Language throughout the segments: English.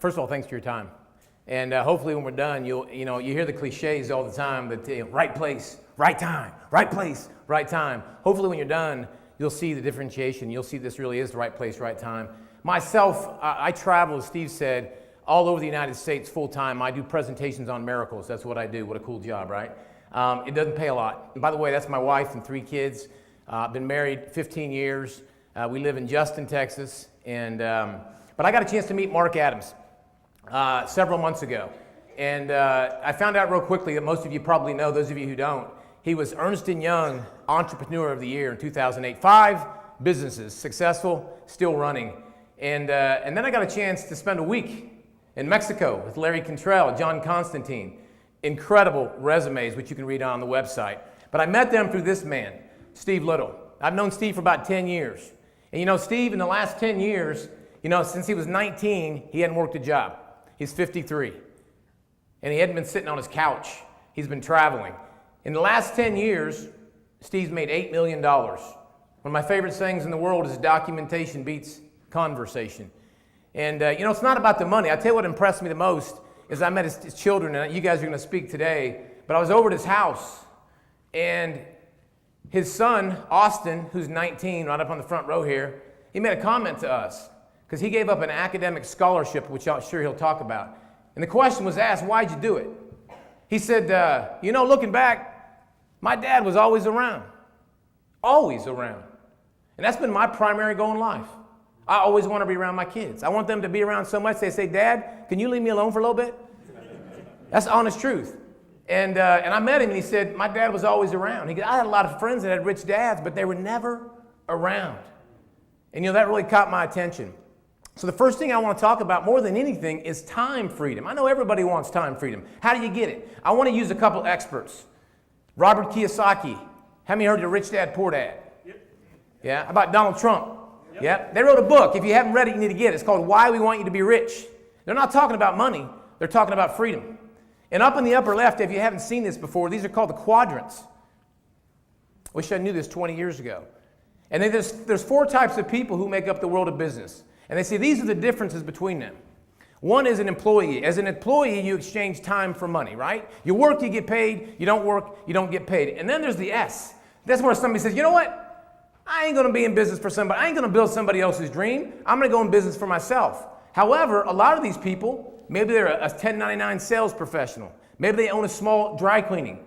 First of all, thanks for your time. And hopefully when we're done, you hear the cliches all the time, that right place, right time, right place, right time. Hopefully when you're done, you'll see the differentiation. You'll see this really is the right place, right time. Myself, I travel, as Steve said, all over the United States full time. I do presentations on miracles. That's what I do. What a cool job, right? It doesn't pay a lot. And by the way, that's my wife and 3 kids. Been married 15 years. We live in Justin, Texas. But I got a chance to meet Mark Adams several months ago. And I found out real quickly that most of you probably know, those of you who don't, he was Ernst & Young Entrepreneur of the Year in 2008. 5 businesses, successful, still running. And then I got a chance to spend a week in Mexico with Larry Cantrell, John Constantine. Incredible resumes, which you can read on the website. But I met them through this man, Steve Little. I've known Steve for about 10 years. And Steve, in the last 10 years, since he was 19, he hadn't worked a job. He's 53. And he hadn't been sitting on his couch. He's been traveling. In the last 10 years, Steve's made $8 million. One of my favorite sayings in the world is documentation beats conversation. And, it's not about the money. I tell you what impressed me the most is I met his children, and you guys are going to speak today, but I was over at his house, and his son, Austin, who's 19, right up on the front row here, he made a comment to us because he gave up an academic scholarship, which I'm sure he'll talk about. And the question was asked, why'd you do it? He said, looking back, my dad was always around. Always around. And that's been my primary goal in life. I always want to be around my kids. I want them to be around so much they say, Dad, can you leave me alone for a little bit? That's the honest truth. And I met him and he said, my dad was always around. He goes, I had a lot of friends that had rich dads, but they were never around. And that really caught my attention. So the first thing I want to talk about more than anything is time freedom. I know everybody wants time freedom. How do you get it? I want to use a couple experts. Robert Kiyosaki. How many heard of Rich Dad, Poor Dad? Yep. Yeah. How about Donald Trump? Yep. They wrote a book. If you haven't read it, you need to get it. It's called Why We Want You to Be Rich. They're not talking about money. They're talking about freedom. And up in the upper left, if you haven't seen this before, these are called the quadrants. Wish I knew this 20 years ago. And then there's 4 types of people who make up the world of business. And they say these are the differences between them. One is an employee. As an employee, you exchange time for money, right? You work, you get paid. You don't work, you don't get paid. And then there's the S. That's where somebody says, you know what? I ain't going to be in business for somebody. I ain't going to build somebody else's dream. I'm going to go in business for myself. However, a lot of these people, maybe they're a 1099 sales professional. Maybe they own a small dry cleaning.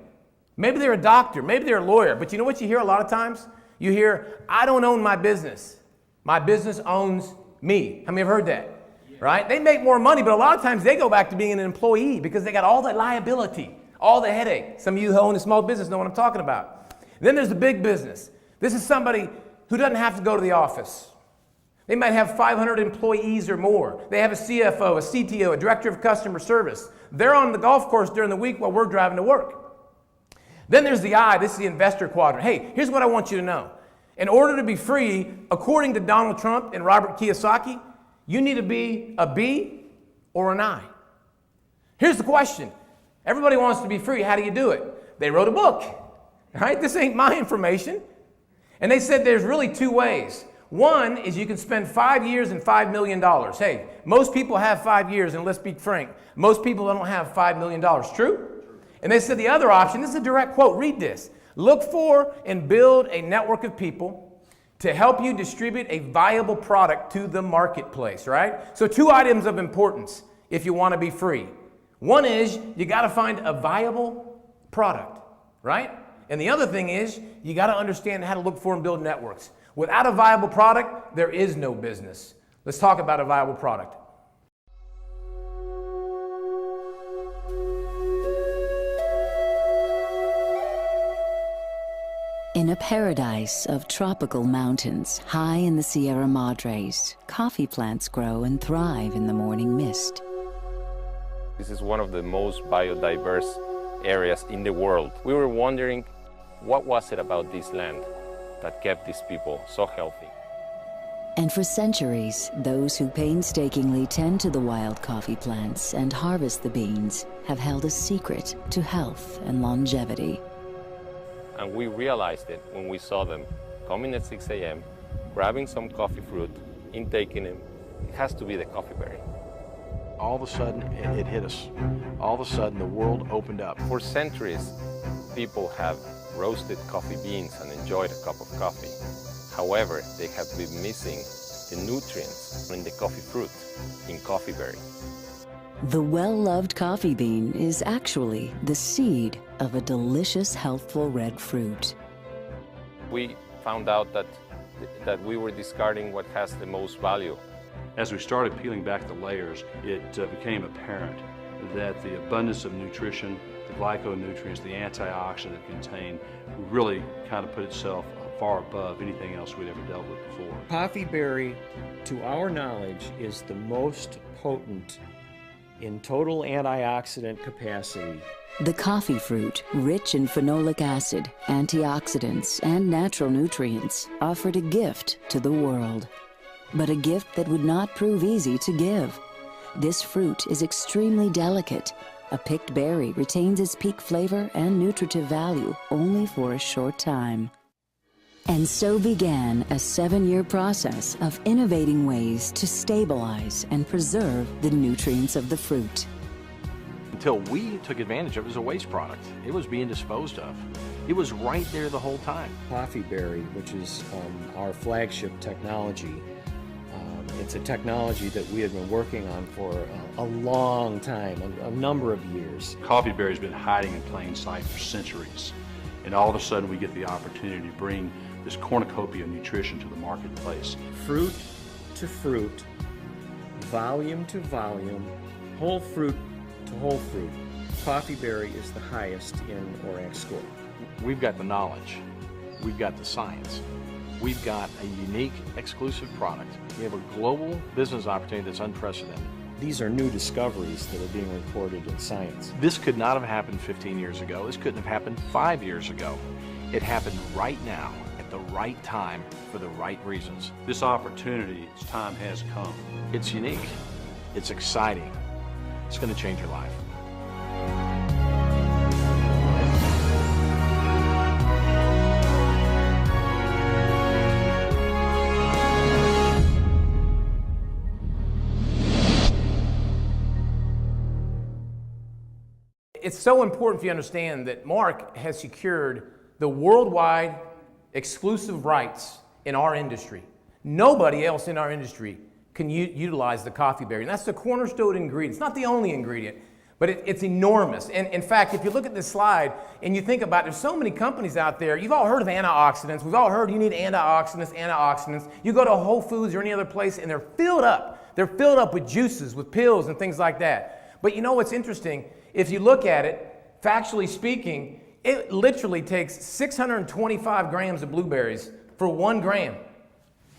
Maybe they're a doctor. Maybe they're a lawyer. But you know what you hear a lot of times? You hear, I don't own my business. My business owns me. How many have heard that? Yeah. Right? They make more money, but a lot of times they go back to being an employee because they got all that liability, all the headache. Some of you who own a small business know what I'm talking about. Then there's the big business. This is somebody who doesn't have to go to the office. They might have 500 employees or more. They have a CFO, a CTO, a director of customer service. They're on the golf course during the week while we're driving to work. Then there's the I. This is the investor quadrant. Hey, here's what I want you to know. In order to be free, according to Donald Trump and Robert Kiyosaki, you need to be a B or an I. Here's the question. Everybody wants to be free. How do you do it? They wrote a book. Right? This ain't my information. And they said there's really 2 ways. One is you can spend 5 years and $5 million. Hey, most people have 5 years, and let's be frank, most people don't have $5 million. True? And they said the other option, this is a direct quote, read this. Look for and build a network of people to help you distribute a viable product to the marketplace, right? So 2 items of importance if you want to be free. One is you got to find a viable product, right? And the other thing is, you got to understand how to look for and build networks. Without a viable product, there is no business. Let's talk about a viable product. In a paradise of tropical mountains high in the Sierra Madres, coffee plants grow and thrive in the morning mist. This is one of the most biodiverse areas in the world. We were wondering, what was it about this land that kept these people so healthy? And for centuries, those who painstakingly tend to the wild coffee plants and harvest the beans have held a secret to health and longevity. And we realized it when we saw them coming at 6 a.m., grabbing some coffee fruit, intaking them. It has to be the coffee berry. all of a sudden it hit us. All of a sudden the world opened up. For centuries, people have roasted coffee beans and enjoyed a cup of coffee. However, they have been missing the nutrients in the coffee fruit, in coffee berry. The well-loved coffee bean is actually the seed of a delicious, healthful red fruit. We found out that we were discarding what has the most value. As we started peeling back the layers, it became apparent that the abundance of nutrition, the glyconutrients, the antioxidant contained really kind of put itself far above anything else we'd ever dealt with before. Coffee berry, to our knowledge, is the most potent in total antioxidant capacity. The coffee fruit, rich in phenolic acid, antioxidants, and natural nutrients, offered a gift to the world. But a gift that would not prove easy to give. This fruit is extremely delicate. A picked berry retains its peak flavor and nutritive value only for a short time. And so began a 7-year process of innovating ways to stabilize and preserve the nutrients of the fruit. Until we took advantage of it as a waste product. It was being disposed of. It was right there the whole time. Coffee berry, which is our flagship technology, it's a technology that we have been working on for a long time, a number of years. Coffee berry's been hiding in plain sight for centuries, and all of a sudden we get the opportunity to bring this cornucopia of nutrition to the marketplace. Fruit to fruit, volume to volume, whole fruit to whole fruit. Coffee berry is the highest in ORAC score. We've got the knowledge. We've got the science. We've got a unique, exclusive product. We have a global business opportunity that's unprecedented. These are new discoveries that are being reported in science. This could not have happened 15 years ago. This couldn't have happened 5 years ago. It happened right now, at the right time, for the right reasons. This opportunity, its time has come. It's unique. It's exciting. It's going to change your life. It's so important for you to understand that Mark has secured the worldwide exclusive rights in our industry. Nobody else in our industry can utilize the coffee berry. And that's the cornerstone ingredient. It's not the only ingredient, but it's enormous. And in fact, if you look at this slide and you think about it, there's so many companies out there. You've all heard of antioxidants. We've all heard you need antioxidants. You go to Whole Foods or any other place and they're filled up. They're filled up with juices, with pills and things like that. But you know what's interesting? If you look at it, factually speaking, it literally takes 625 grams of blueberries for 1 gram.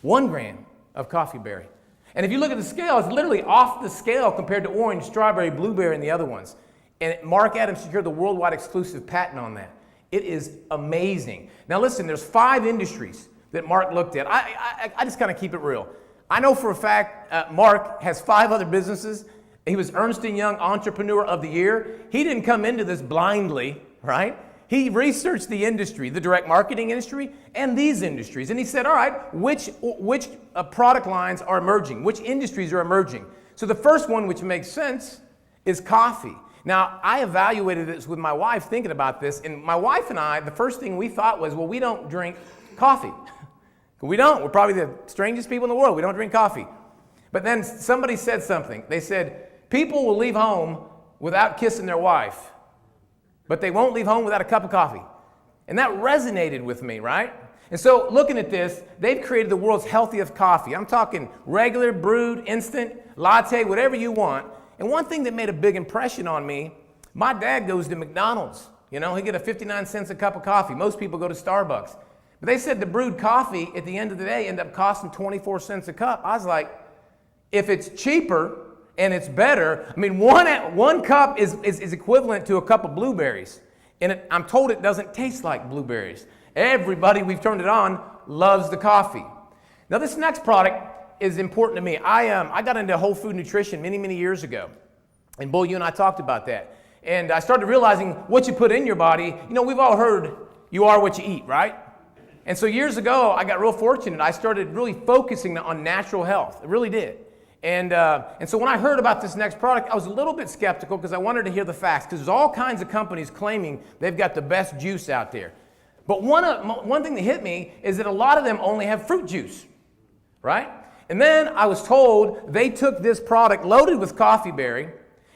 1 gram of coffee berry. And if you look at the scale, it's literally off the scale compared to orange, strawberry, blueberry, and the other ones. And Mark Adams secured the worldwide exclusive patent on that. It is amazing. Now listen, there's 5 industries that Mark looked at. I just kind of keep it real. I know for a fact Mark has 5 other businesses. He was Ernst & Young Entrepreneur of the Year. He didn't come into this blindly, right? He researched the industry, the direct marketing industry, and these industries. And he said, all right, which product lines are emerging? Which industries are emerging? So the first one, which makes sense, is coffee. Now, I evaluated this with my wife thinking about this, and my wife and I, the first thing we thought was, well, we don't drink coffee. We don't. We're probably the strangest people in the world. We don't drink coffee. But then somebody said something. They said, people will leave home without kissing their wife, but they won't leave home without a cup of coffee. And that resonated with me, right? And so looking at this, they've created the world's healthiest coffee. I'm talking regular, brewed, instant, latte, whatever you want. And one thing that made a big impression on me, my dad goes to McDonald's. You know, he get a 59 cents a cup of coffee. Most people go to Starbucks. But they said the brewed coffee at the end of the day ended up costing 24 cents a cup. I was like, if it's cheaper and it's better, I mean, one cup is equivalent to a cup of blueberries. And I'm told it doesn't taste like blueberries. Everybody, we've turned it on, loves the coffee. Now, this next product is important to me. I got into whole food nutrition many, many years ago. And Bull, you and I talked about that. And I started realizing what you put in your body. You know, we've all heard you are what you eat, right? And so years ago, I got real fortunate. I started really focusing on natural health. I really did. And so when I heard about this next product, I was a little bit skeptical because I wanted to hear the facts, because there's all kinds of companies claiming they've got the best juice out there. But one thing that hit me is that a lot of them only have fruit juice, right? And then I was told they took this product loaded with coffee berry,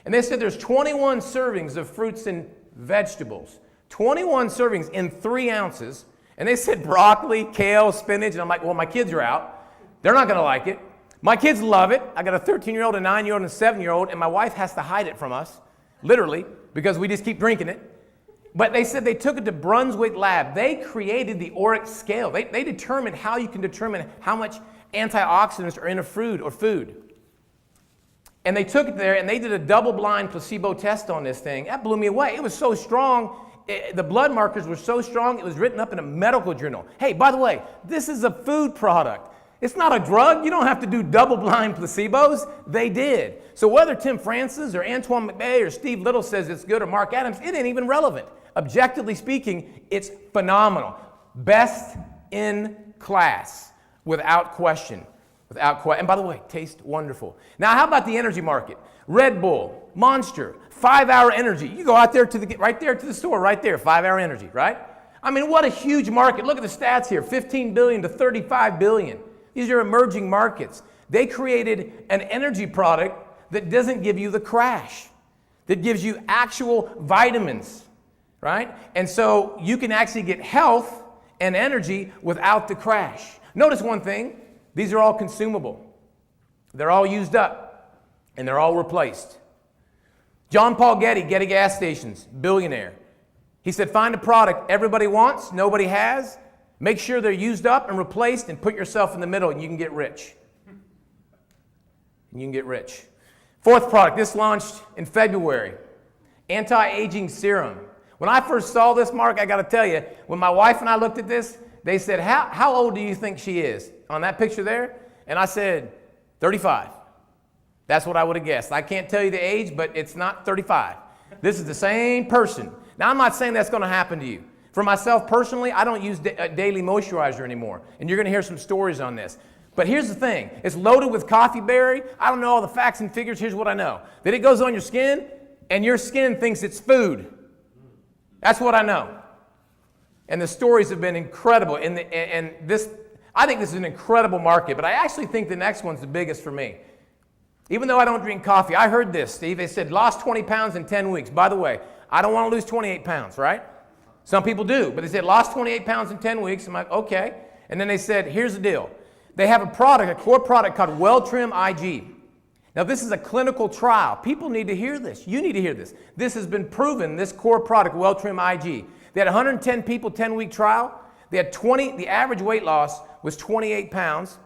and they said there's 21 servings of fruits and vegetables. 21 servings in 3 ounces. And they said broccoli, kale, spinach, and I'm like, well, my kids are out. They're not going to like it. My kids love it. I got a 13-year-old, a 9-year-old, and a 7-year-old, and my wife has to hide it from us, literally, because we just keep drinking it. But they said they took it to Brunswick Lab. They created the ORIC scale. They determined how you can determine how much antioxidants are in a fruit or food. And they took it there, and they did a double-blind placebo test on this thing. That blew me away. It was so strong. The blood markers were so strong, it was written up in a medical journal. Hey, by the way, this is a food product. It's not a drug. You don't have to do double-blind placebos. They did. So whether Tim Francis or Antoine McBay or Steve Little says it's good or Mark Adams, it ain't even relevant. Objectively speaking, it's phenomenal. Best in class, without question. And by the way, tastes wonderful. Now, how about the energy market? Red Bull, Monster, 5-Hour Energy. You go out there right there to the store, right there, 5-Hour Energy, right? I mean, what a huge market. Look at the stats here, 15 billion to 35 billion. These are emerging markets. They created an energy product that doesn't give you the crash, that gives you actual vitamins, right? And so you can actually get health and energy without the crash. Notice one thing, these are all consumable. They're all used up, and they're all replaced. John Paul Getty Gas Stations, billionaire. He said, find a product everybody wants, nobody has. Make sure they're used up and replaced, and put yourself in the middle, and you can get rich. Fourth product, this launched in February. Anti-aging serum. When I first saw this, Mark, I got to tell you, when my wife and I looked at this, they said, how old do you think she is? On that picture there? And I said, 35. That's what I would have guessed. I can't tell you the age, but it's not 35. This is the same person. Now, I'm not saying that's going to happen to you. For myself personally, I don't use daily moisturizer anymore. And you're going to hear some stories on this. But here's the thing. It's loaded with coffee berry. I don't know all the facts and figures. Here's what I know. That it goes on your skin, and your skin thinks it's food. That's what I know. And the stories have been incredible. I think this is an incredible market. But I actually think the next one's the biggest for me. Even though I don't drink coffee, I heard this, Steve. They said, lost 20 pounds in 10 weeks. By the way, I don't want to lose 28 pounds, right? Some people do, but they said lost 28 pounds in 10 weeks. I'm like, okay. And then they said, here's the deal. They have a core product called Well-Trim IG. Now, this is a clinical trial. People need to hear this. You need to hear this. This has been proven, this core product, Well-Trim IG. They had 110 people, 10-week trial. They had the average weight loss was 28 pounds.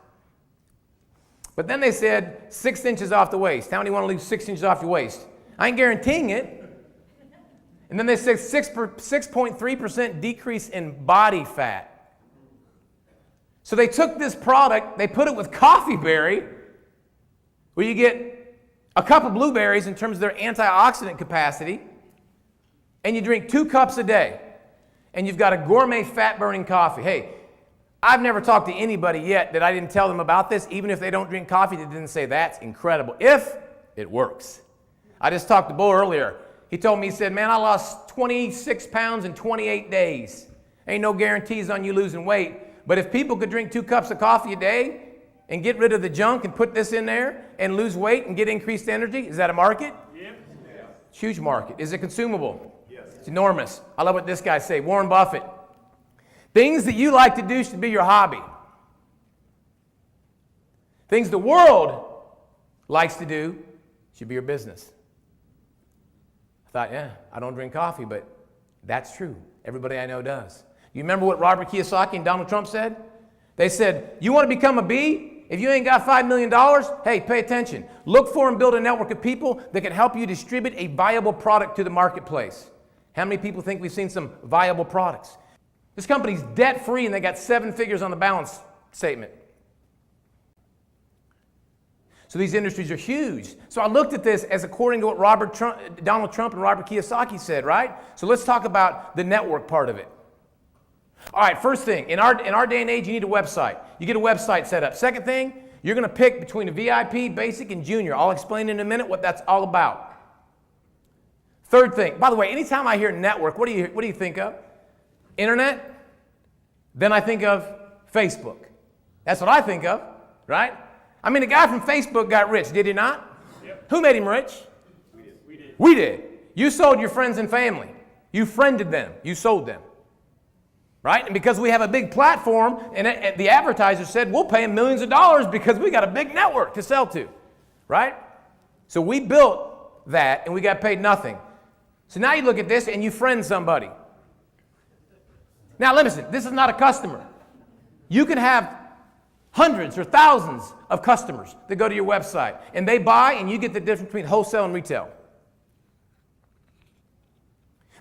But then they said 6 inches off the waist. How many want to lose 6 inches off your waist? I ain't guaranteeing it. And then they said 6.3% decrease in body fat. So they took this product, they put it with coffee berry, where you get a cup of blueberries in terms of their antioxidant capacity, and you drink 2 cups a day, and you've got a gourmet fat-burning coffee. Hey, I've never talked to anybody yet that I didn't tell them about this, even if they don't drink coffee, that didn't say that's incredible, if it works. I just talked to Bo earlier. He told me, he said, man, I lost 26 pounds in 28 days. Ain't no guarantees on you losing weight. But if people could drink 2 cups of coffee a day and get rid of the junk and put this in there and lose weight and get increased energy, is that a market? Yep. It's a huge market. Is it consumable? Yes. It's enormous. I love what this guy say, Warren Buffett. Things that you like to do should be your hobby. Things the world likes to do should be your business. I thought, yeah, I don't drink coffee, but that's true. Everybody I know does. You remember what Robert Kiyosaki and Donald Trump said? They said, you want to become a bee? If you ain't got $5 million, hey, pay attention. Look for and build a network of people that can help you distribute a viable product to the marketplace. How many people think we've seen some viable products? This company's debt-free, and they got 7 figures on the balance statement. So these industries are huge. So I looked at this as according to what Donald Trump and Robert Kiyosaki said, right? So let's talk about the network part of it. All right, first thing, in our day and age, you need a website. You get a website set up. Second thing, You're going to pick between a VIP, basic, and junior. I'll explain in a minute what that's all about. Third thing, by the way, anytime I hear network, what do you think of? Internet? Then I think of Facebook. That's what I think of, right? I mean, the guy from Facebook got rich, did he not? Yep. Who made him rich? We did. You sold your friends and family. You friended them. You sold them. Right? And because we have a big platform, and the advertiser said, we'll pay him millions of dollars because we got a big network to sell to. Right? So we built that, and we got paid nothing. So now you look at this, and you friend somebody. Now listen, this is not a customer. You can have hundreds or thousands of customers that go to your website, and they buy, and you get the difference between wholesale and retail.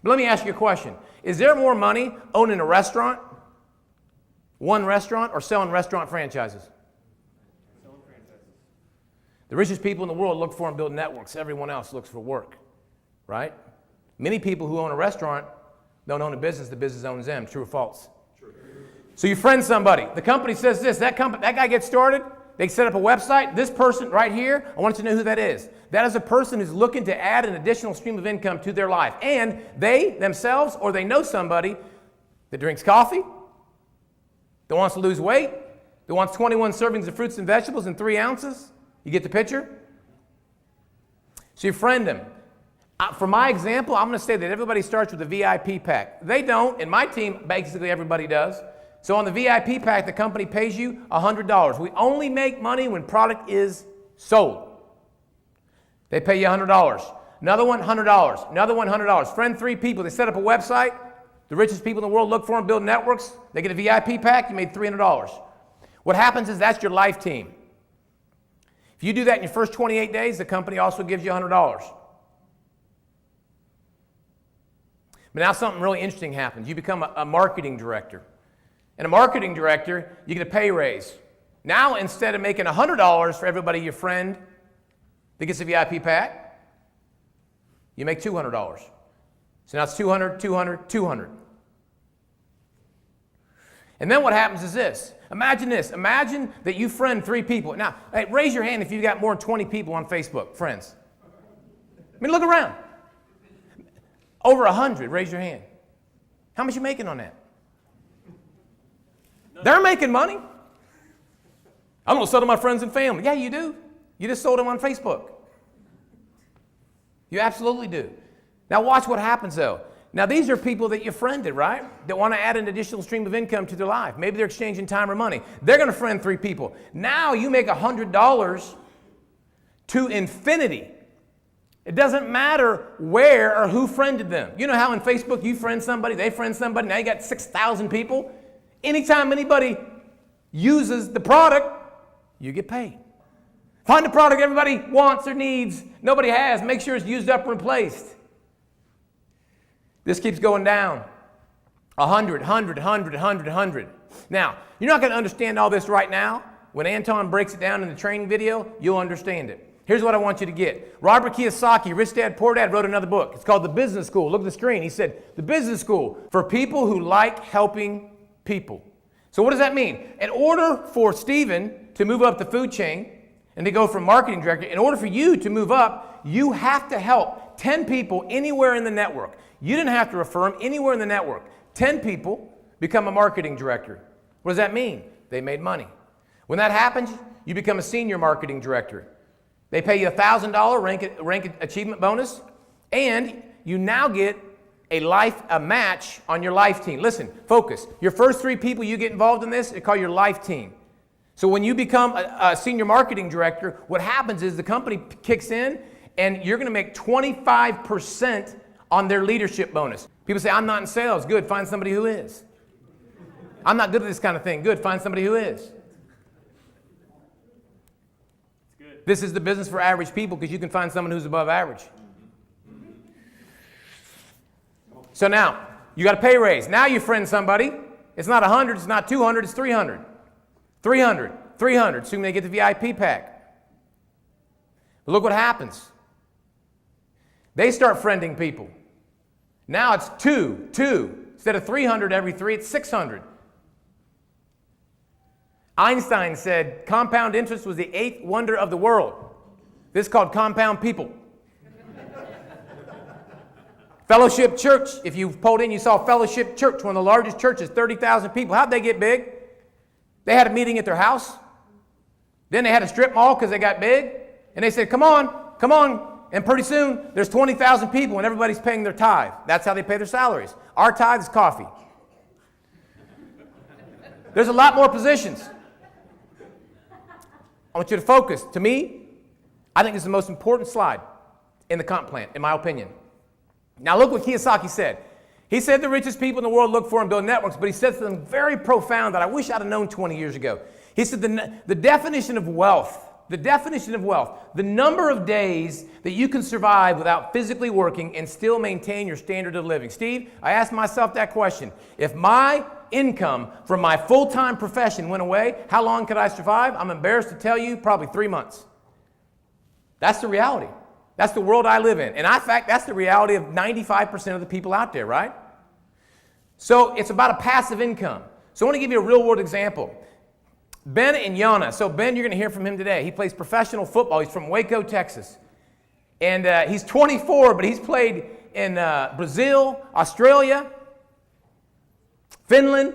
But let me ask you a question. Is there more money owning a restaurant, one restaurant, or selling restaurant franchises? Selling franchises. The richest people in the world look for and build networks. Everyone else looks for work, right? Many people who own a restaurant don't own a business. The business owns them. True or false? True. So you friend somebody. The company says this. That guy gets started. They set up a website. This person right here, I want you to know who that is. That is a person who's looking to add an additional stream of income to their life. And they themselves or they know somebody that drinks coffee, that wants to lose weight, that wants 21 servings of fruits and vegetables in 3 ounces. You get the picture? So you friend them. For my example, I'm going to say that everybody starts with a VIP pack. They don't. In my team, basically everybody does. So on the VIP pack, the company pays you $100. We only make money when product is sold. They pay you $100. Another one, $100. Another one, $100. Friend 3 people. They set up a website. The richest people in the world look for them, build networks. They get a VIP pack. You made $300. What happens is that's your life team. If you do that in your first 28 days, the company also gives you $100. But now something really interesting happens. You become a marketing director. And a marketing director, you get a pay raise. Now, instead of making $100 for everybody your friend that gets a VIP pack, you make $200. So now it's $200, $200, $200. And then what happens is this. Imagine this. Imagine that you friend 3 people. Now, hey, raise your hand if you've got more than 20 people on Facebook, friends. I mean, look around. Over 100, raise your hand. How much you making on that? They're making money. I'm going to sell to my friends and family. Yeah, you do. You just sold them on Facebook. You absolutely do. Now watch what happens though. Now these are people that you friended, right? That want to add an additional stream of income to their life. Maybe they're exchanging time or money. They're going to friend 3 people. Now you make $100 to infinity. It doesn't matter where or who friended them. You know how in Facebook you friend somebody, they friend somebody, now you got 6,000 people. Anytime anybody uses the product, you get paid. Find the product everybody wants or needs, nobody has, make sure it's used up or replaced. This keeps going down. 100, 100, 100, 100, 100. Now, you're not going to understand all this right now. When Anton breaks it down in the training video, you'll understand it. Here's what I want you to get. Robert Kiyosaki, Rich Dad, Poor Dad, wrote another book. It's called The Business School. Look at the screen. He said, The Business School for people who like helping people. So what does that mean? In order for Stephen to move up the food chain and to go from marketing director, in order for you to move up, you have to help 10 people anywhere in the network. You didn't have to refer them anywhere in the network. 10 people become a marketing director. What does that mean? They made money. When that happens, you become a senior marketing director. They pay you $1,000 rank achievement bonus, and you now get a match on your life team. Listen, focus. Your first 3 people you get involved in this, they call your life team. So when you become a senior marketing director, what happens is the company kicks in, and you're going to make 25% on their leadership bonus. People say, I'm not in sales. Good, find somebody who is. I'm not good at this kind of thing. Good, find somebody who is. This is the business for average people because you can find someone who's above average. So now, you got a pay raise. Now you friend somebody. It's not 100, it's not 200, it's 300. 300, 300, assuming they get the VIP pack. But look what happens. They start friending people. Now it's 2. Instead of 300 every 3, it's 600. Einstein said compound interest was the 8th wonder of the world. This is called compound people. Fellowship Church, if you pulled in, you saw Fellowship Church, one of the largest churches, 30,000 people. How'd they get big? They had a meeting at their house. Then they had a strip mall because they got big. And they said, come on, come on. And pretty soon, there's 20,000 people and everybody's paying their tithe. That's how they pay their salaries. Our tithe is coffee. There's a lot more positions. I want you to focus. To me, I think this is the most important slide in the comp plan, in my opinion. Now look what Kiyosaki said. He said the richest people in the world look for and build networks, but he said something very profound that I wish I'd have known 20 years ago. He said the definition of wealth, the number of days that you can survive without physically working and still maintain your standard of living. Steve, I asked myself that question. If my income from my full-time profession went away, how long could I survive? I'm embarrassed to tell you, probably 3 months. That's the reality. That's the world I live in. And in fact, that's the reality of 95% of the people out there, right? So it's about a passive income. So I want to give you a real-world example. Ben and Yana. So Ben, you're going to hear from him today. He plays professional football. He's from Waco, Texas. And he's 24, but he's played in Brazil, Australia, Finland.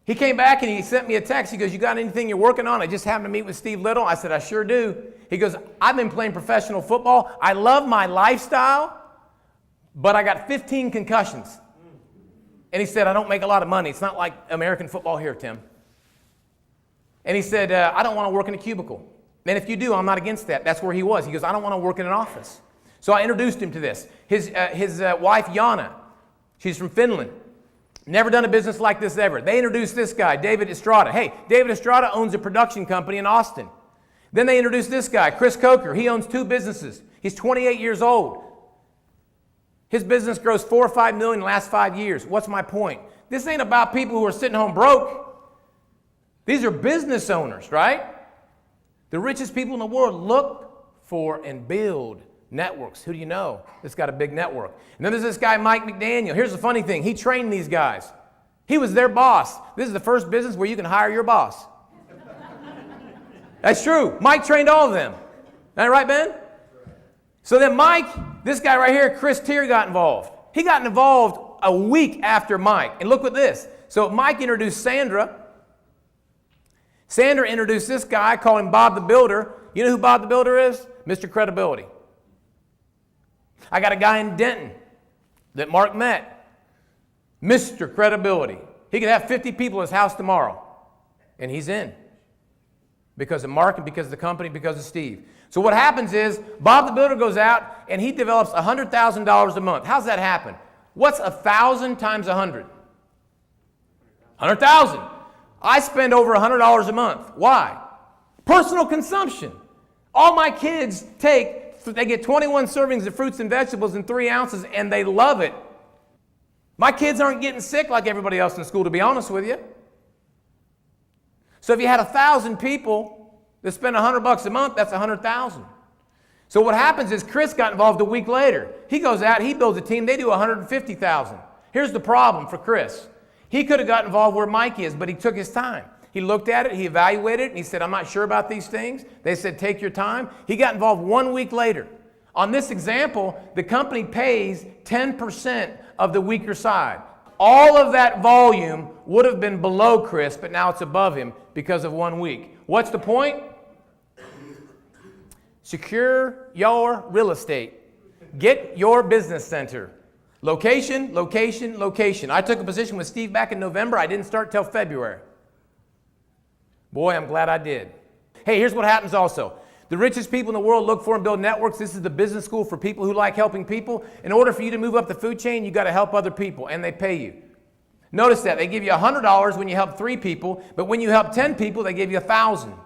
He came back and he sent me a text. He goes, you got anything you're working on? I just happened to meet with Steve Little. I said, I sure do. He goes, I've been playing professional football. I love my lifestyle, but I got 15 concussions. And he said, I don't make a lot of money. It's not like American football here, Tim. And he said, I don't want to work in a cubicle. And if you do, I'm not against that. That's where he was. He goes, I don't want to work in an office. So I introduced him to this. His wife, Yana, she's from Finland. Never done a business like this ever. They introduced this guy, David Estrada. Hey, David Estrada owns a production company in Austin. Then they introduced this guy, Chris Coker. He owns 2 businesses. He's 28 years old. His business grows 4 or 5 million in the last 5 years. What's my point? This ain't about people who are sitting home broke. These are business owners, right? The richest people in the world look for and build networks. Who do you know that's got a big network? And then there's this guy, Mike McDaniel. Here's the funny thing. He trained these guys. He was their boss. This is the first business where you can hire your boss. That's true. Mike trained all of them. Is that right, Ben? So then Mike, this guy right here, Chris Tier, got involved. He got involved a week after Mike. And look at this. So Mike introduced Sandra. Sandra introduced this guy, called him Bob the Builder. You know who Bob the Builder is? Mr. Credibility. I got a guy in Denton that Mark met. Mr. Credibility. He could have 50 people in his house tomorrow. And he's in. Because of Mark and because of the company, because of Steve. So what happens is, Bob the Builder goes out and he develops $100,000 a month. How's that happen? What's 1,000 times 100? 100,000. I spend over $100 a month. Why? Personal consumption. All my kids they get 21 servings of fruits and vegetables in 3 ounces, and they love it. My kids aren't getting sick like everybody else in school, to be honest with you. So if you had 1,000 people that spend $100 a month, that's 100,000. So what happens is Chris got involved a week later. He goes out, he builds a team, they do 150,000. Here's the problem for Chris. He could have got involved where Mike is, but he took his time. He looked at it, he evaluated it, and he said, I'm not sure about these things. They said, take your time. He got involved 1 week later. On this example, the company pays 10% of the weaker side. All of that volume would have been below Chris, but now it's above him because of 1 week. What's the point? Secure your real estate. Get your business center. Location, location, location. I took a position with Steve back in November. I didn't start till February. Boy, I'm glad I did. Hey, here's what happens also. The richest people in the world look for and build networks. This is the business school for people who like helping people. In order for you to move up the food chain, you got to help other people, and they pay you. Notice that. They give you $100 when you help 3 people, but when you help 10 people, they give you $1,000.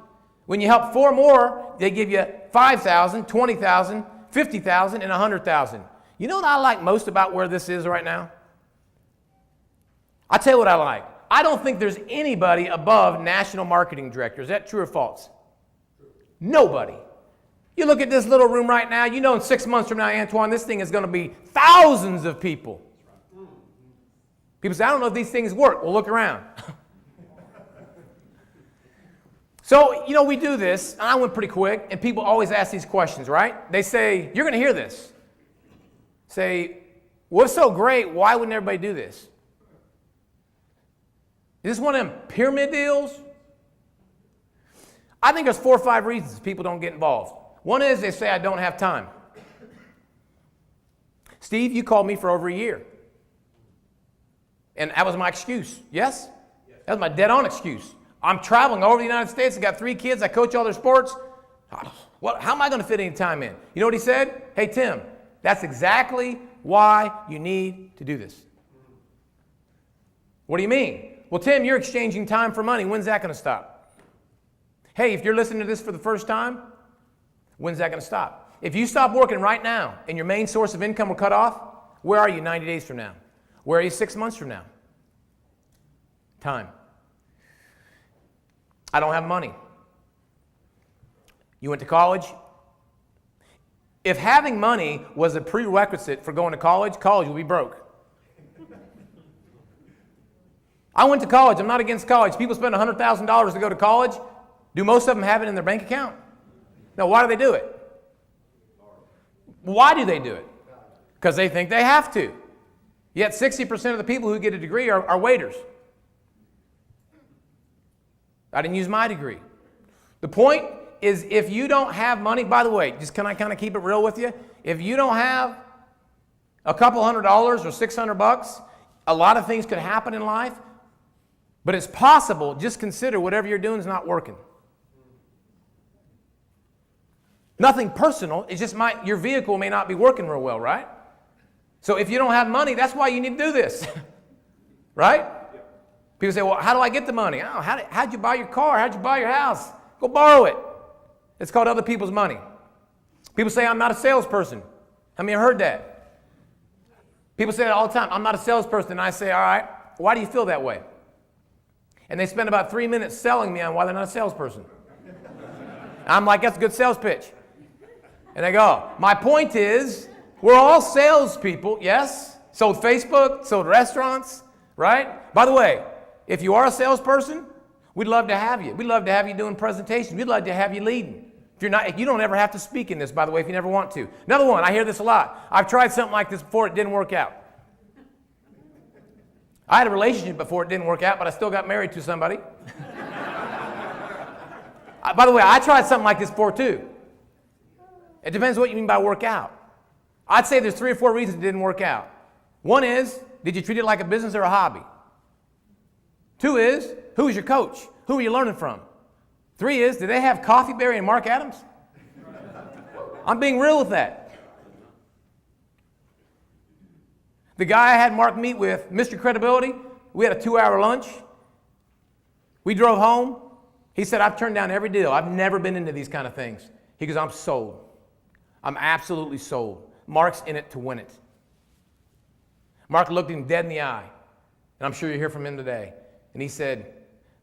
When you help 4 more, they give you $5,000, $20,000, $50,000, and $100,000. You know what I like most about where this is right now? I'll tell you what I like. I don't think there's anybody above national marketing director. Is that true or false? Nobody. You look at this little room right now, you know in 6 months from now, Antoine, this thing is going to be thousands of people. People say, I don't know if these things work. Well, look around. So, we do this, and I went pretty quick, and people always ask these questions, right? They say, you're going to hear this. Say, what's so great? Why wouldn't everybody do this? Is this one of them pyramid deals? I think there's 4 or 5 reasons people don't get involved. One is they say, I don't have time. Steve, you called me for over a year. And that was my excuse. Yes? That was my dead-on excuse. I'm traveling all over the United States. I got 3 kids. I coach all their sports. How am I going to fit any time in? You know what he said? Hey, Tim, that's exactly why you need to do this. What do you mean? Well, Tim, you're exchanging time for money. When's that going to stop? Hey, if you're listening to this for the first time, when's that going to stop? If you stop working right now and your main source of income were cut off, where are you 90 days from now? Where are you 6 months from now? Time. I don't have money. You went to college? If having money was a prerequisite for going to college would be broke. I went to college. I'm not against college. People spend $100,000 to go to college. Do most of them have it in their bank account? No, why do they do it? Why do they do it? Because they think they have to. Yet 60% of the people who get a degree are waiters. I didn't use my degree. The point is, if you don't have money, by the way, just can I kind of keep it real with you? If you don't have a couple $100 or $600, a lot of things could happen in life, but it's possible. Just consider whatever you're doing is not working. Nothing personal. It's just your vehicle may not be working real well, right? So if you don't have money, that's why you need to do this, right? People say, well, how do I get the money? Oh, how'd you buy your car? How'd you buy your house? Go borrow it. It's called other people's money. People say, I'm not a salesperson. How many have heard that? People say that all the time. I'm not a salesperson. And I say, all right, why do you feel that way? And they spend about 3 minutes selling me on why they're not a salesperson. I'm like, that's a good sales pitch. And they go, my point is, we're all salespeople, yes? Sold Facebook, sold restaurants, right? By the way, if you are a salesperson, we'd love to have you. We'd love to have you doing presentations. We'd love to have you leading. If you're not, you don't ever have to speak in this, by the way, if you never want to. Another one, I hear this a lot. I've tried something like this before, it didn't work out. I had a relationship before it didn't work out, but I still got married to somebody. By the way, I tried something like this before too. It depends what you mean by work out. I'd say there's 3 or 4 reasons it didn't work out. One is, did you treat it like a business or a hobby? 2 is, who is your coach? Who are you learning from? 3 is, did they have Coffee Berry and Mark Adams? I'm being real with that. The guy I had Mark meet with, Mr. Credibility, we had a 2-hour lunch. We drove home. He said, I've turned down every deal. I've never been into these kind of things. He goes, I'm sold. I'm absolutely sold. Mark's in it to win it. Mark looked him dead in the eye, and I'm sure you'll hear from him today. And he said,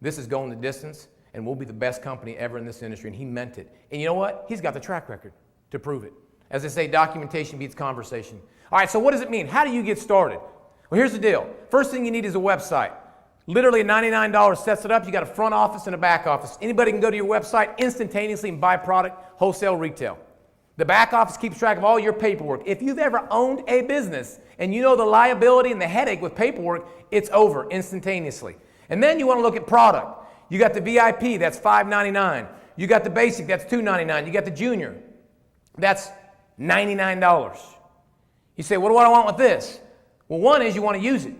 this is going the distance, and we'll be the best company ever in this industry. And he meant it. And you know what? He's got the track record to prove it. As they say, documentation beats conversation. All right, so what does it mean? How do you get started? Well, here's the deal. First thing you need is a website. Literally $99 sets it up. You got a front office and a back office. Anybody can go to your website instantaneously and buy product, wholesale, retail. The back office keeps track of all your paperwork. If you've ever owned a business and you know the liability and the headache with paperwork, it's over instantaneously. And then you want to look at product. You got the VIP, that's $5.99. You got the basic, that's $2.99. You got the junior, that's $99. You say, what do I want with this? Well, one is you want to use it.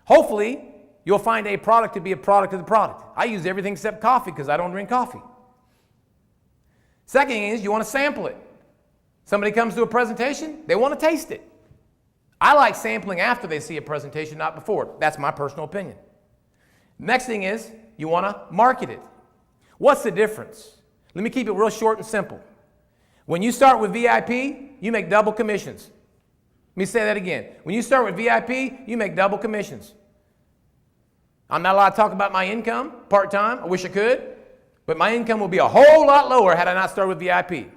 Hopefully, you'll find a product to be a product of the product. I use everything except coffee because I don't drink coffee. Second is you want to sample it. Somebody comes to a presentation, they want to taste it. I like sampling after they see a presentation, not before. That's my personal opinion. Next thing is you want to market it. What's the difference? Let me keep it real short and simple. When you start with VIP, you make double commissions. Let me say that again. When you start with VIP, you make double commissions. I'm not allowed to talk about my income part-time. I wish I could. But my income will be a whole lot lower had I not started with VIP.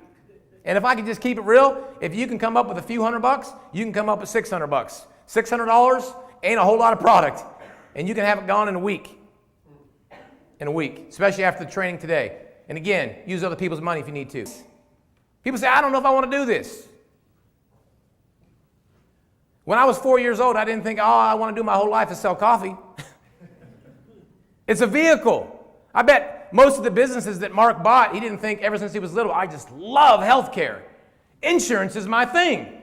And if I could just keep it real, if you can come up with a few $100, you can come up with $600. $600 ain't a whole lot of product. And you can have it gone in a week. In a week, especially after the training today. And again, use other people's money if you need to. People say, I don't know if I want to do this. When I was 4 years old, I didn't think, all I want to do my whole life is sell coffee. It's a vehicle. I bet most of the businesses that Mark bought, he didn't think ever since he was little, I just love healthcare. Insurance is my thing.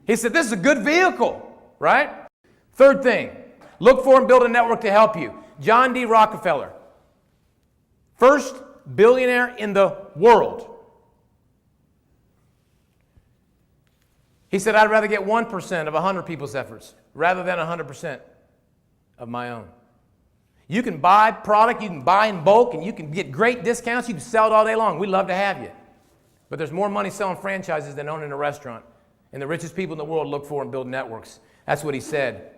He said, this is a good vehicle, right? Third thing, look for and build a network to help you. John D. Rockefeller, first billionaire in the world. He said, I'd rather get 1% of 100 people's efforts rather than 100% of my own. You can buy product, you can buy in bulk, and you can get great discounts. You can sell it all day long. We'd love to have you. But there's more money selling franchises than owning a restaurant. And the richest people in the world look for and build networks. That's what he said.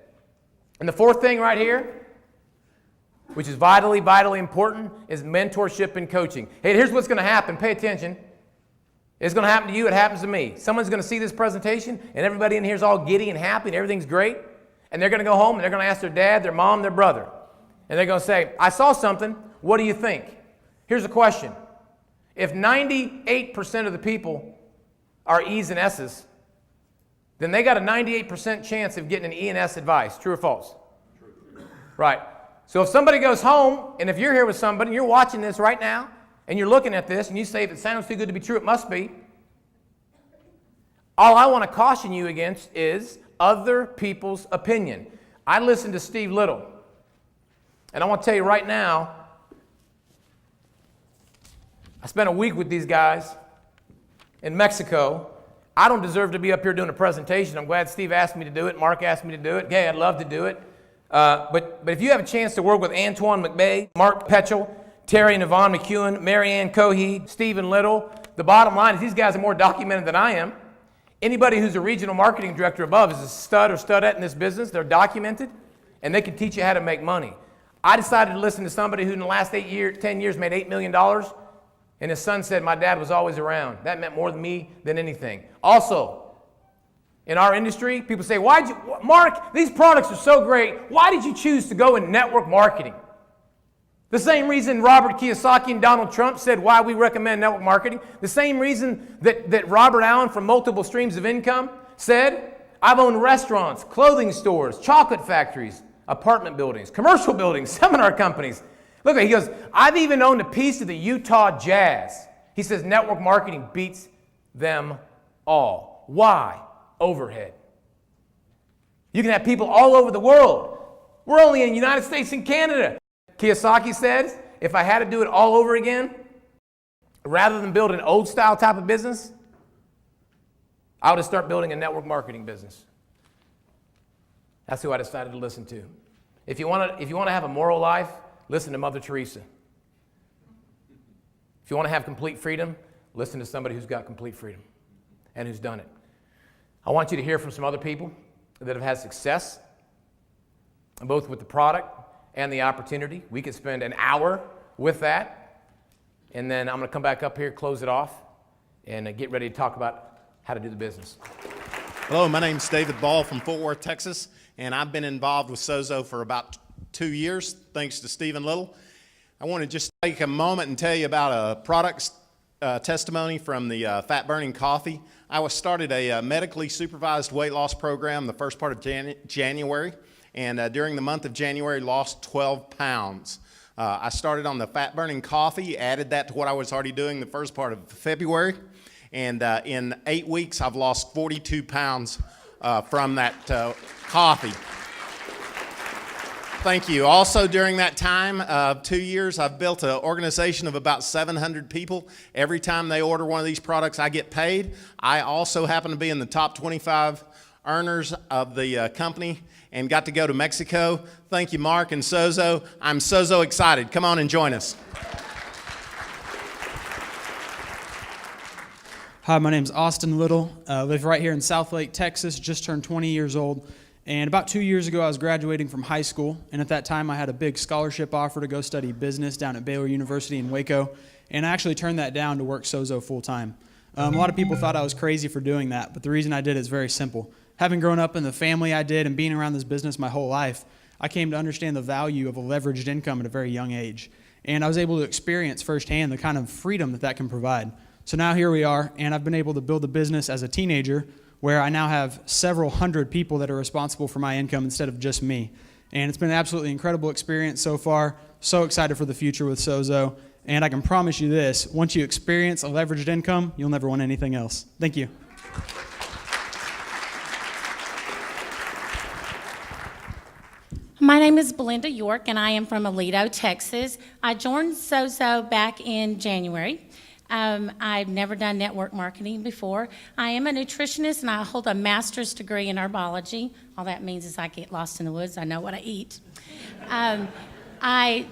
And the fourth thing right here, which is vitally, vitally important, is mentorship and coaching. Hey, here's what's going to happen. Pay attention. It's going to happen to you. It happens to me. Someone's going to see this presentation, and everybody in here is all giddy and happy, and everything's great. And they're going to go home, and they're going to ask their dad, their mom, their brother. And they're going to say, I saw something. What do you think? Here's a question. If 98% of the people are E's and S's, then they got a 98% chance of getting an E and S advice. True or false? True. Right. So if somebody goes home, and if you're here with somebody, and you're watching this right now, and you're looking at this, and you say, if it sounds too good to be true, it must be. All I want to caution you against is other people's opinion. I listened to Steve Little, and I want to tell you right now, I spent a week with these guys in Mexico. I don't deserve to be up here doing a presentation. I'm glad Steve asked me to do it. Mark asked me to do it. Okay, I'd love to do it. But if you have a chance to work with Antoine McBay, Mark Petchel, Terry and Yvonne McEwen, Marianne Cohee, Stephen Little, the bottom line is these guys are more documented than I am. Anybody who's a regional marketing director above is a stud or studette in this business. They're documented, and they can teach you how to make money. I decided to listen to somebody who in the last 10 years made $8 million, and his son said, my dad was always around. That meant more to me than anything. Also, in our industry, people say, Mark, these products are so great. Why did you choose to go in network marketing? The same reason Robert Kiyosaki and Donald Trump said why we recommend network marketing. The same reason that Robert Allen from Multiple Streams of Income said, I've owned restaurants, clothing stores, chocolate factories, apartment buildings, commercial buildings, seminar companies. Look, he goes, I've even owned a piece of the Utah Jazz. He says network marketing beats them all. Why? Overhead. You can have people all over the world. We're only in the United States and Canada. Kiyosaki says, if I had to do it all over again, rather than build an old style type of business, I would have started building a network marketing business. That's who I decided to listen to. If you want to have a moral life, listen to Mother Teresa. If you want to have complete freedom, listen to somebody who's got complete freedom and who's done it. I want you to hear from some other people that have had success, both with the product and the opportunity. We could spend an hour with that, and then I'm going to come back up here, close it off, and get ready to talk about how to do the business. Hello, my name's David Ball from Fort Worth, Texas, and I've been involved with Sozo for about 2 years, thanks to Stephen Little. I want to just take a moment and tell you about a product testimony from the Fat Burning Coffee. I started a medically supervised weight loss program the first part of January, and during the month of January, lost 12 pounds. I started on the Fat Burning Coffee, added that to what I was already doing the first part of February, and in 8 weeks, I've lost 42 pounds from that coffee. Thank you. Also, during that time of 2 years, I've built an organization of about 700 people. Every time they order one of these products, I get paid. I also happen to be in the top 25 earners of the company and got to go to Mexico. Thank you, Mark and Sozo. I'm Sozo excited. Come on and join us. Hi, my name's Austin Little. I live right here in Southlake, Texas, just turned 20 years old. And about 2 years ago, I was graduating from high school, and at that time, I had a big scholarship offer to go study business down at Baylor University in Waco, and I actually turned that down to work Sozo full-time. A lot of people thought I was crazy for doing that, but the reason I did is very simple. Having grown up in the family I did and being around this business my whole life, I came to understand the value of a leveraged income at a very young age. And I was able to experience firsthand the kind of freedom that that can provide. So now here we are, and I've been able to build a business as a teenager where I now have several hundred people that are responsible for my income instead of just me. And it's been an absolutely incredible experience so far. So excited for the future with Sozo. And I can promise you this, once you experience a leveraged income, you'll never want anything else. Thank you. My name is Belinda York, and I am from Aledo, Texas. I joined Sozo back in January. I've never done network marketing before. I am a nutritionist, and I hold a master's degree in herbology. All that means is I get lost in the woods. I know what I eat. I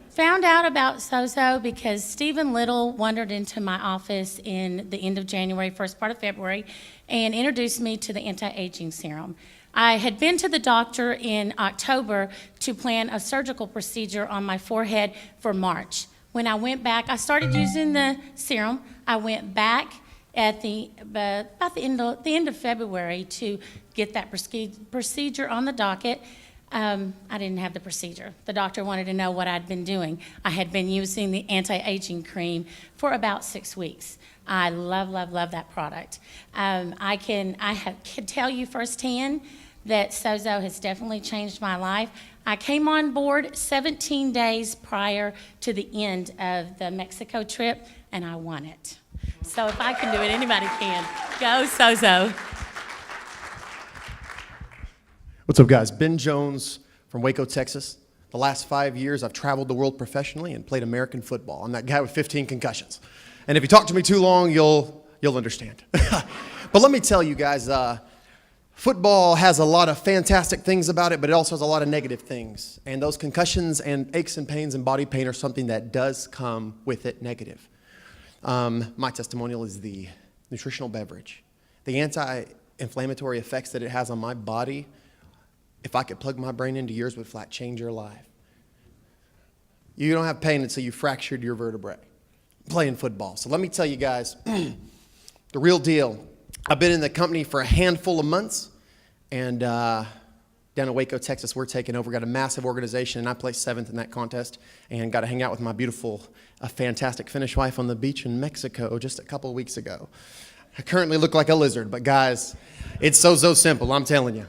found out about Sozo because Stephen Little wandered into my office in the end of January, first part of February, and introduced me to the anti-aging serum. I had been to the doctor in October to plan a surgical procedure on my forehead for March. When I went back, I started using the serum. I went back at about the end of February to get that procedure on the docket. I didn't have the procedure. The doctor wanted to know what I'd been doing. I had been using the anti-aging cream for about 6 weeks. I love, love, love that product. I can tell you firsthand that Sozo has definitely changed my life. I came on board 17 days prior to the end of the Mexico trip, and I won it. So if I can do it, anybody can. Go Sozo. What's up, guys? Ben Jones from Waco, Texas. The last 5 years, I've traveled the world professionally and played American football. I'm that guy with 15 concussions. And if you talk to me too long, you'll understand. But let me tell you guys, football has a lot of fantastic things about it, but it also has a lot of negative things. And those concussions and aches and pains and body pain are something that does come with it negative. My testimonial is the nutritional beverage. The anti-inflammatory effects that it has on my body, if I could plug my brain into yours, would flat change your life. You don't have pain until you fractured your vertebrae playing football. So let me tell you guys, the real deal. I've been in the company for a handful of months, and down in Waco, Texas, we're taking over. Got a massive organization, and I placed 7th in that contest, and got to hang out with my beautiful, fantastic Finnish wife on the beach in Mexico just a couple of weeks ago. I currently look like a lizard, but guys, it's so simple, I'm telling you.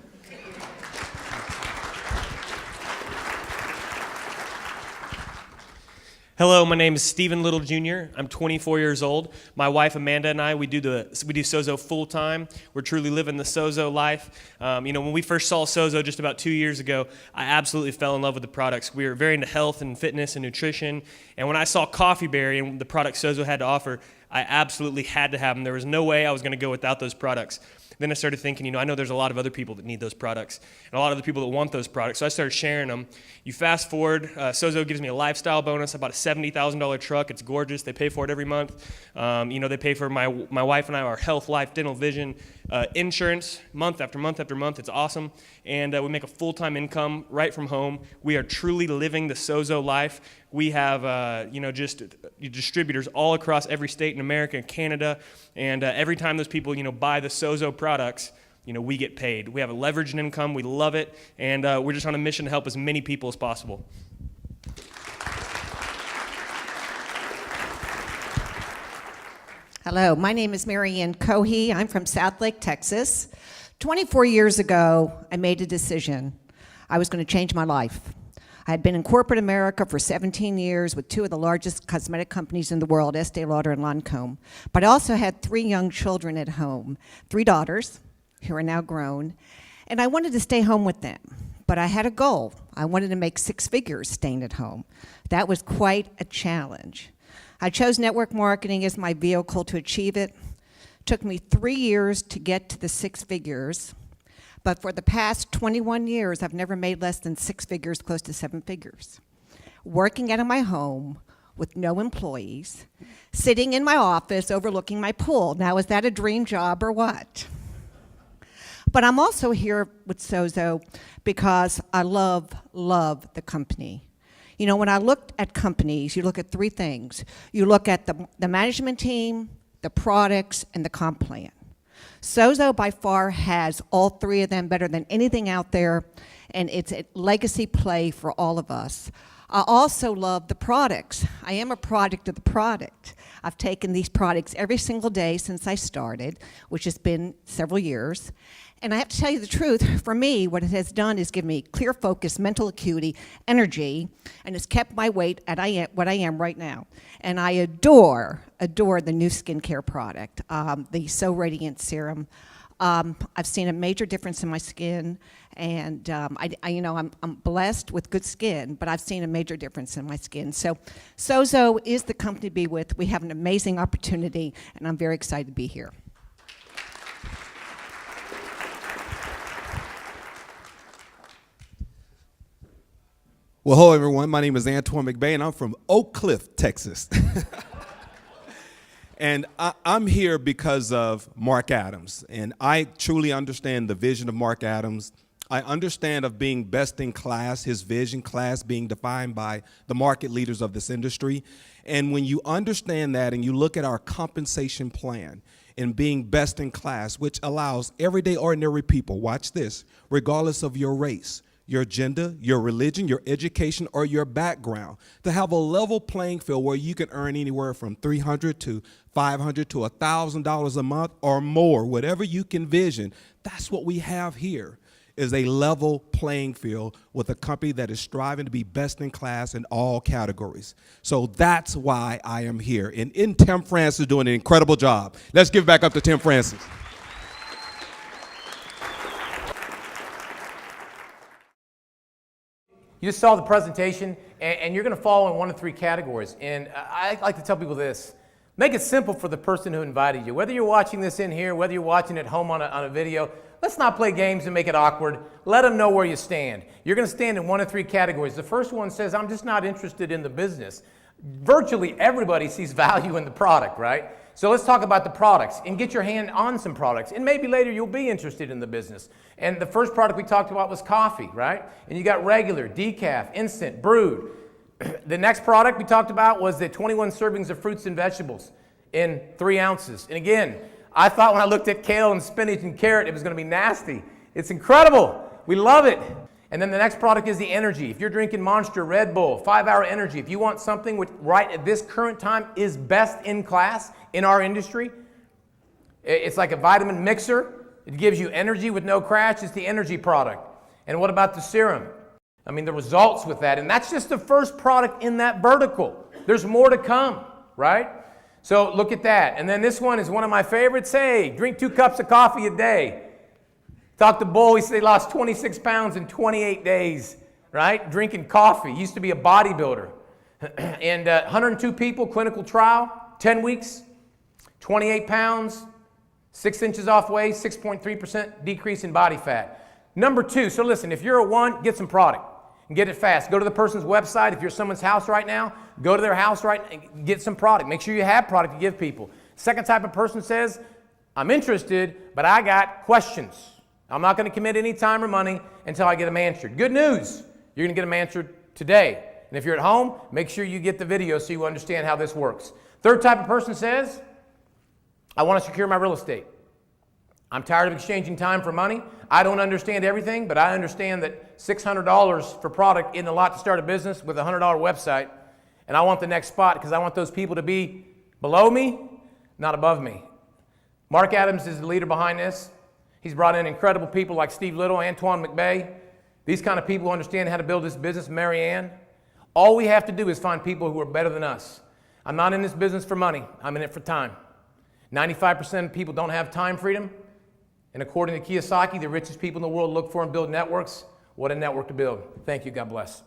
Hello, my name is Stephen Little Jr. I'm 24 years old. My wife Amanda and I, we do Sozo full time. We're truly living the Sozo life. When we first saw Sozo just about 2 years ago, I absolutely fell in love with the products. We were very into health and fitness and nutrition. And when I saw Coffee Berry and the products Sozo had to offer, I absolutely had to have them. There was no way I was going to go without those products. Then I started thinking, I know there's a lot of other people that need those products and a lot of the people that want those products. So I started sharing them. You fast forward, Sozo gives me a lifestyle bonus. I bought a $70,000 truck. It's gorgeous. They pay for it every month. They pay for my wife and I, our health, life, dental, vision, insurance, month after month after month. It's awesome. And we make a full-time income right from home. We are truly living the Sozo life. We have, just distributors all across every state in America and Canada. And every time those people, buy the Sozo products, we get paid. We have a leveraged income. We love it. And we're just on a mission to help as many people as possible. Hello, my name is Mary Ann Cohey. I'm from Southlake, Texas. 24 years ago, I made a decision. I was going to change my life. I had been in corporate America for 17 years with 2 of the largest cosmetic companies in the world, Estee Lauder and Lancome. But I also had 3 young children at home, 3 daughters who are now grown, and I wanted to stay home with them. But I had a goal. I wanted to make 6 figures staying at home. That was quite a challenge. I chose network marketing as my vehicle to achieve it. It took me 3 years to get to the 6 figures. But for the past 21 years, I've never made less than 6 figures, close to 7 figures. Working out of my home with no employees, sitting in my office overlooking my pool. Now, is that a dream job or what? But I'm also here with Sozo because I love the company. When I looked at companies, you look at 3 things. You look at the management team, the products, and the comp plan. Sozo by far has all 3 of them better than anything out there, and it's a legacy play for all of us. I also love the products. I am a product of the product. I've taken these products every single day since I started, which has been several years. And I have to tell you the truth, for me, what it has done is give me clear focus, mental acuity, energy, and it's kept my weight at what I am right now. And I adore the new skincare product, the So Radiant Serum. I've seen a major difference in my skin, and I'm blessed with good skin, but I've seen a major difference in my skin. So Sozo is the company to be with. We have an amazing opportunity, and I'm very excited to be here. Well, hello, everyone. My name is Antoine McBay, and I'm from Oak Cliff, Texas. And I'm here because of Mark Adams, and I truly understand the vision of Mark Adams. I understand of being best in class, his vision class being defined by the market leaders of this industry. And when you understand that and you look at our compensation plan and being best in class, which allows everyday ordinary people, watch this, regardless of your race, your gender, your religion, your education, or your background, to have a level playing field where you can earn anywhere from $300 to $500 to $1,000 a month or more, whatever you can vision. That's what we have here, is a level playing field with a company that is striving to be best in class in all categories. So that's why I am here. And Tim Francis is doing an incredible job. Let's give it back up to Tim Francis. You just saw the presentation, and you're going to fall in one of three categories. And I like to tell people this. Make it simple for the person who invited you. Whether you're watching this in here, whether you're watching at home on a video, let's not play games and make it awkward. Let them know where you stand. You're going to stand in one of three categories. The first one says, I'm just not interested in the business. Virtually everybody sees value in the product, right? So let's talk about the products and get your hand on some products. And maybe later you'll be interested in the business. And the first product we talked about was coffee, right? And you got regular, decaf, instant, brewed. The next product we talked about was the 21 servings of fruits and vegetables in 3 ounces. And again, I thought when I looked at kale and spinach and carrot, it was going to be nasty. It's incredible. We love it. And then the next product is the energy. If you're drinking Monster, Red Bull, 5-Hour Energy, if you want something which right at this current time is best in class in our industry, it's like a vitamin mixer. It gives you energy with no crash. It's the energy product. And what about the serum? I mean, the results with that. And that's just the first product in that vertical. There's more to come, right? So look at that. And then this one is one of my favorites. Hey, drink 2 cups of coffee a day. Talk to Bull, he said he lost 26 pounds in 28 days, right? Drinking coffee. He used to be a bodybuilder. And 102 people, clinical trial, 10 weeks, 28 pounds, 6 inches off waist, 6.3% decrease in body fat. Number 2, so listen, if you're a 1, get some product and get it fast. Go to the person's website. If you're at someone's house right now, go to their house right and get some product. Make sure you have product to give people. Second type of person says, I'm interested, but I got questions. I'm not going to commit any time or money until I get them answered. Good news, you're going to get them answered today. And if you're at home, make sure you get the video so you understand how this works. Third type of person says, I want to secure my real estate. I'm tired of exchanging time for money. I don't understand everything, but I understand that $600 for product isn't a lot to start a business with a $100 website. And I want the next spot because I want those people to be below me, not above me. Mark Adams is the leader behind this. He's brought in incredible people like Steve Little, Antoine McBay. These kind of people understand how to build this business, Mary Ann. All we have to do is find people who are better than us. I'm not in this business for money. I'm in it for time. 95% of people don't have time freedom. And according to Kiyosaki, the richest people in the world look for and build networks. What a network to build. Thank you. God bless.